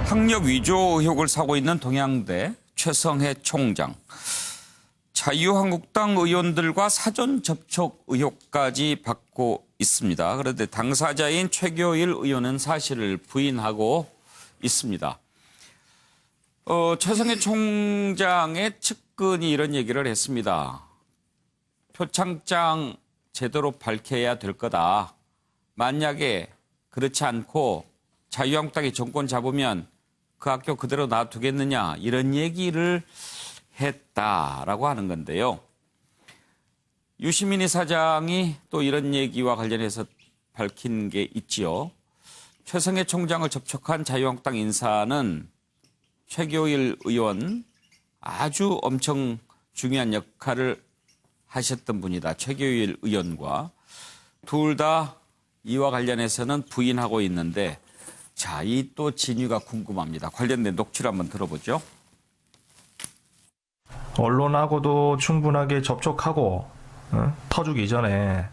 학력 위조 의혹을 사고 있는 동양대 최성해 총장. 자유한국당 의원들과 사전 접촉 의혹까지 받고 있습니다. 그런데 당사자인 최교일 의원은 사실을 부인하고 있습니다. 최성해 총장의 측근이 이런 얘기를 했습니다. 표창장 제대로 밝혀야 될 거다. 만약에 그렇지 않고 자유한국당이 정권 잡으면 그 학교 그대로 놔두겠느냐 이런 얘기를 했다라고 하는 건데요. 유시민이 사장이 또 이런 얘기와 관련해서 밝힌 게 있지요. 최성해 총장을 접촉한 자유한국당 인사는 최교일 의원 아주 엄청 중요한 역할을 하셨던 분이다. 최교일 의원과 둘 다 이와 관련해서는 부인하고 있는데 자, 이 또 진위가 궁금합니다. 관련된 녹취를 한번 들어보죠. 언론하고도 충분하게 접촉하고 터주기 전에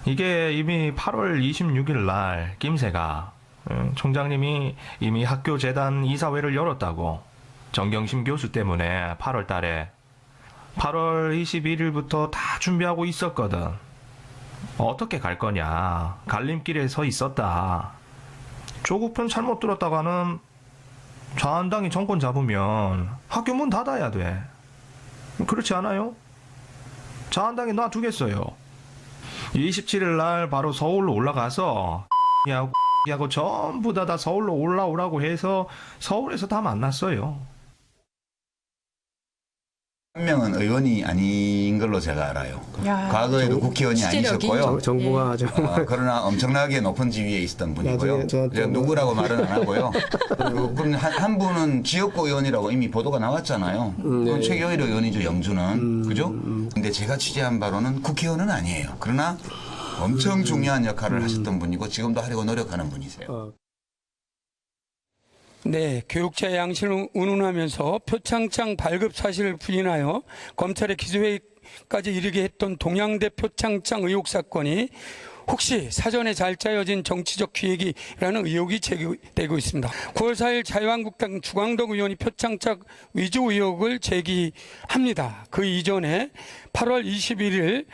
이게 이미 8월 26일 날 김새가 총장님이 이미 학교 재단 이사회를 열었다고 정경심 교수 때문에 8월 달에 8월 21일부터 다 준비하고 있었거든. 어떻게 갈 거냐. 갈림길에 서 있었다. 조국편 잘못 들었다가는 자한당이 정권 잡으면 학교 문 닫아야 돼. 그렇지 않아요? 자한당이 놔두겠어요. 27일 날 바로 서울로 올라가서 하고 전부 다 서울로 올라오라고 해서 서울에서 다 만났어요. 한 명은 의원이 아닌 걸로 제가 알아요. 과거에도 국회의원이 아니셨고요. 정보가 좀 그러나 엄청나게 높은 지위에 있었던 분이고요. 제가 누구라고 말은 안 하고요. 그럼 한 분은 지역구 의원이라고 이미 보도가 나왔잖아요. 그건 최교일 의원이죠, 영주는. 그죠? 근데 제가 취재한 바로는 국회의원은 아니에요. 그러나 엄청 중요한 역할을 하셨던 분이고 지금도 하려고 노력하는 분이세요. 네, 교육자의 양심을 운운하면서 표창장 발급 사실을 부인하여 검찰의 기소회의까지 이르게 했던 동양대 표창장 의혹 사건이 혹시 사전에 잘 짜여진 정치적 기획이라는 의혹이 제기되고 있습니다. 9월 4일 자유한국당 주광덕 의원이 표창장 위조 의혹을 제기합니다. 그 이전에 8월 21일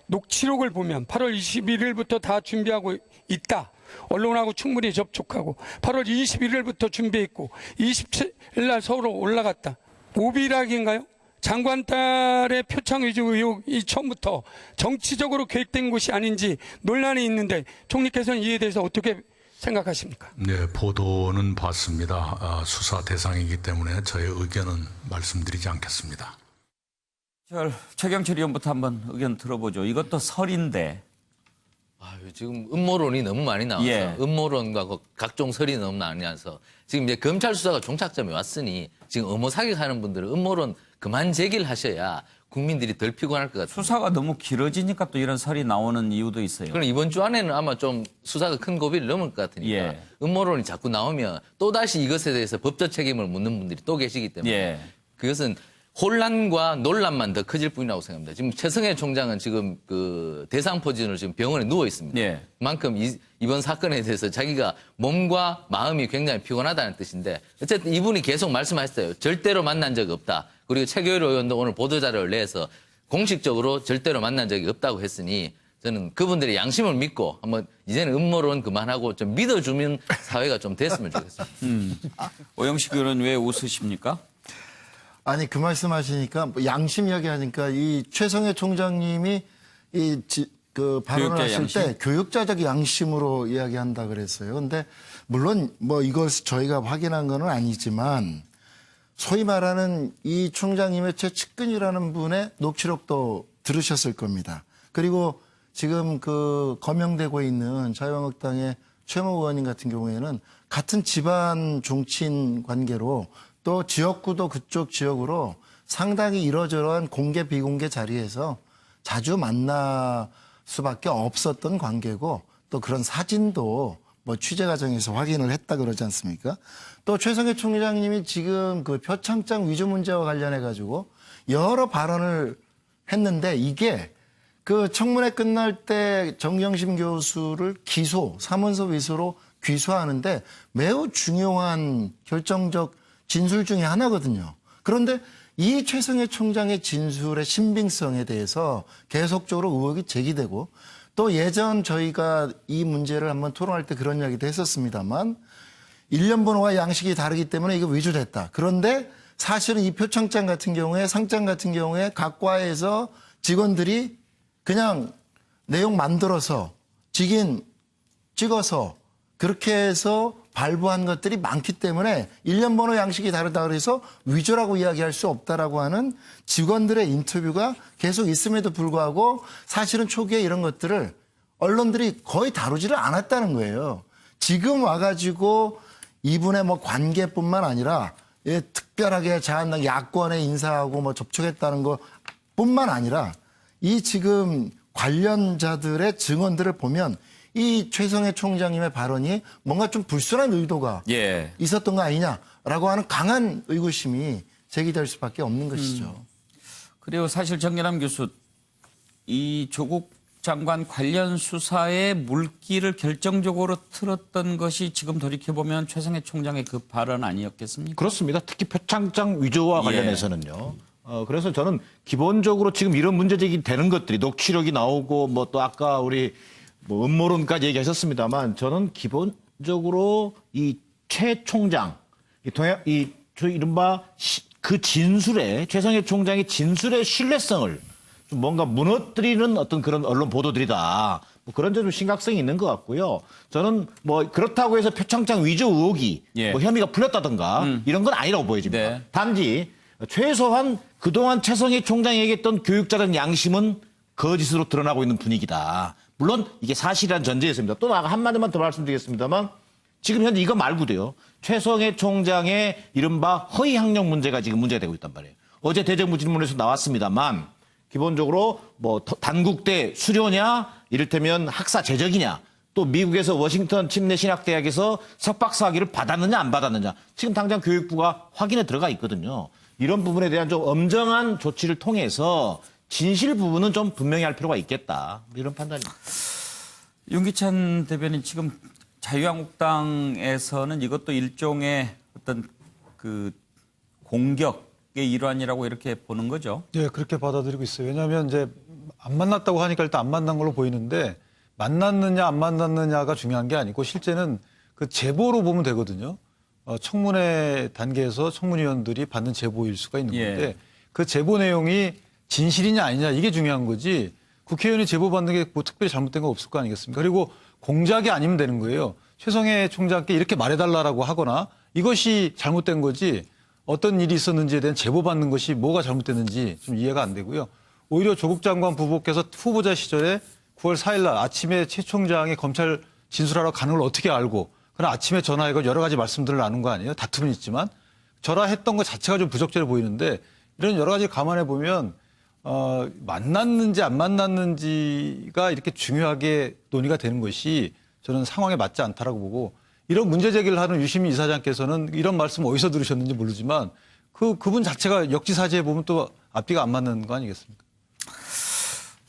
녹취록을 보면 8월 21일부터 다 준비하고 있다. 언론하고 충분히 접촉하고 8월 21일부터 준비했고 27일 서울로 올라갔다. 오비락인가요? 장관 딸의 표창 위조 의혹이 처음부터 정치적으로 계획된 것이 아닌지 논란이 있는데 총리께서는 이에 대해서 어떻게 생각하십니까? 네, 보도는 봤습니다. 수사 대상이기 때문에 저의 의견은 말씀드리지 않겠습니다. 최경철 의원부터 한번 의견 들어보죠. 이것도 설인데. 지금 음모론이 너무 많이 나와서 예. 음모론과 각종 설이 너무 많이 나와서 지금 이제 검찰 수사가 종착점에 왔으니 지금 음모 사격하는 분들은 음모론 그만 제기를 하셔야 국민들이 덜 피곤할 것 같아요. 수사가 너무 길어지니까 또 이런 설이 나오는 이유도 있어요. 그럼 이번 주 안에는 아마 좀 수사가 큰 고비를 넘을 것 같으니까 예. 음모론이 자꾸 나오면 또다시 이것에 대해서 법적 책임을 묻는 분들이 또 계시기 때문에 예. 그것은 혼란과 논란만 더 커질 뿐이라고 생각합니다. 지금 최성해 총장은 지금 그 대상포진으로 지금 병원에 누워 있습니다. 예. 그만큼 이번 사건에 대해서 자기가 몸과 마음이 굉장히 피곤하다는 뜻인데 어쨌든 이분이 계속 말씀하셨어요. 절대로 만난 적이 없다. 그리고 최교일 의원도 오늘 보도자료를 내서 공식적으로 절대로 만난 적이 없다고 했으니 저는 그분들의 양심을 믿고 한번 이제는 음모론 그만하고 좀 믿어주는 사회가 좀 됐으면 좋겠습니다. 오영식 의원은 왜 웃으십니까? 아니 그 말씀하시니까 뭐 양심 이야기하니까 이 최성해 총장님이 그 발언을 교육자 하실 양심? 때 교육자적 양심으로 이야기한다 그랬어요. 근데 물론 뭐 이걸 저희가 확인한 건 아니지만 소위 말하는 이 총장님의 최측근이라는 분의 녹취록도 들으셨을 겁니다. 그리고 지금 그 거명되고 있는 자유한국당의 최모 의원님 같은 경우에는 같은 집안 종친 관계로 또 지역구도 그쪽 지역으로 상당히 이러저러한 공개 비공개 자리에서 자주 만날 수밖에 없었던 관계고 또 그런 사진도 뭐 취재 과정에서 확인을 했다 그러지 않습니까? 또 최성해 총장님이 지금 그 표창장 위조 문제와 관련해 가지고 여러 발언을 했는데 이게 그 청문회 끝날 때 정경심 교수를 기소, 사문서 위조로 귀수하는데 매우 중요한 결정적 진술 중에 하나거든요. 그런데 이 최성해 총장의 진술의 신빙성에 대해서 계속적으로 의혹이 제기되고 또 예전 저희가 이 문제를 한번 토론할 때 그런 이야기도 했었습니다만 일련 번호와 양식이 다르기 때문에 이거 위조됐다. 그런데 사실은 이 표창장 같은 경우에 상장 같은 경우에 각 과에서 직원들이 그냥 내용 만들어서 직인 찍어서 그렇게 해서 발부한 것들이 많기 때문에 일련 번호 양식이 다르다 그래서 위조라고 이야기할 수 없다라고 하는 직원들의 인터뷰가 계속 있음에도 불구하고 사실은 초기에 이런 것들을 언론들이 거의 다루지를 않았다는 거예요. 지금 와가지고 이분의 뭐 관계뿐만 아니라 특별하게 자한당 야권의 인사하고 뭐 접촉했다는 것뿐만 아니라 이 지금 관련자들의 증언들을 보면 이 최성해 총장님의 발언이 뭔가 좀 불순한 의도가 있었던 거 아니냐라고 하는 강한 의구심이 제기될 수밖에 없는 것이죠. 그리고 사실 정연함 교수, 이 조국 장관 관련 수사에 물기를 결정적으로 틀었던 것이 지금 돌이켜보면 최성해 총장의 그 발언 아니었겠습니까? 그렇습니다. 특히 표창장 위조와 관련해서는요. 그래서 저는 기본적으로 지금 이런 문제 제기되는 것들이 녹취록이 나오고 뭐 또 아까 우리 뭐 음모론까지 얘기하셨습니다만 저는 기본적으로 이 최 총장, 이른바 그 진술에 최성해 총장의 진술의 신뢰성을 좀 뭔가 무너뜨리는 어떤 그런 언론 보도들이다. 뭐 그런 점 좀 심각성이 있는 것 같고요. 저는 뭐 그렇다고 해서 표창장 위조 의혹이 뭐 혐의가 풀렸다든가 이런 건 아니라고 보여집니다. 네. 단지 최소한 그동안 최성해 총장이 얘기했던 교육자적 양심은 거짓으로 드러나고 있는 분위기다. 물론 이게 사실이란 전제였습니다. 또 한마디만 더 말씀드리겠습니다만 지금 현재 이거 말고도요. 최성해 총장의 이른바 허위 학력 문제가 지금 문제가 되고 있단 말이에요. 어제 대정부 질문에서 나왔습니다만 기본적으로 뭐 단국대 수료냐 이를테면 학사 재적이냐 또 미국에서 워싱턴 침례신학대학에서 석박사 학위를 받았느냐 안 받았느냐 지금 당장 교육부가 확인에 들어가 있거든요. 이런 부분에 대한 좀 엄정한 조치를 통해서 진실 부분은 좀 분명히 할 필요가 있겠다. 이런 판단입니다. 윤기찬 대변인, 지금 자유한국당에서는 이것도 일종의 어떤 그 공격의 일환이라고 이렇게 보는 거죠? 네, 그렇게 받아들이고 있어요. 왜냐하면 이제 안 만났다고 하니까 일단 안 만난 걸로 보이는데 만났느냐 안 만났느냐가 중요한 게 아니고 실제는 그 제보로 보면 되거든요. 청문회 단계에서 청문위원들이 받는 제보일 수가 있는 건데 그 제보 내용이 진실이냐 아니냐 이게 중요한 거지 국회의원이 제보받는 게 뭐 특별히 잘못된 거 없을 거 아니겠습니까? 그리고 공작이 아니면 되는 거예요. 최성해 총장께 이렇게 말해달라고 하거나 이것이 잘못된 거지 어떤 일이 있었는지에 대한 제보받는 것이 뭐가 잘못됐는지 좀 이해가 안 되고요. 오히려 조국 장관 부부께서 후보자 시절에 9월 4일 날 아침에 최 총장이 검찰 진술하러 가는 걸 어떻게 알고 그냥 아침에 전화해서 여러 가지 말씀들을 나눈 거 아니에요? 다툼은 있지만 전화했던 것 자체가 좀 부적절해 보이는데 이런 여러 가지 감안해 보면 만났는지 안 만났는지가 이렇게 중요하게 논의가 되는 것이 저는 상황에 맞지 않다라고 보고 이런 문제 제기를 하는 유시민 이사장께서는 이런 말씀 어디서 들으셨는지 모르지만 그분 자체가 역지사지해 보면 또 앞뒤가 안 맞는 거 아니겠습니까?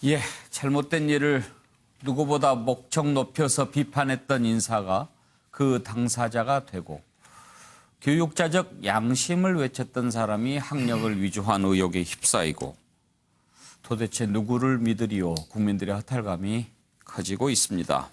예, 잘못된 일을 누구보다 목청 높여서 비판했던 인사가 그 당사자가 되고 교육자적 양심을 외쳤던 사람이 학력을 위조한 의혹에 휩싸이고 도대체 누구를 믿으리요? 국민들의 허탈감이 커지고 있습니다.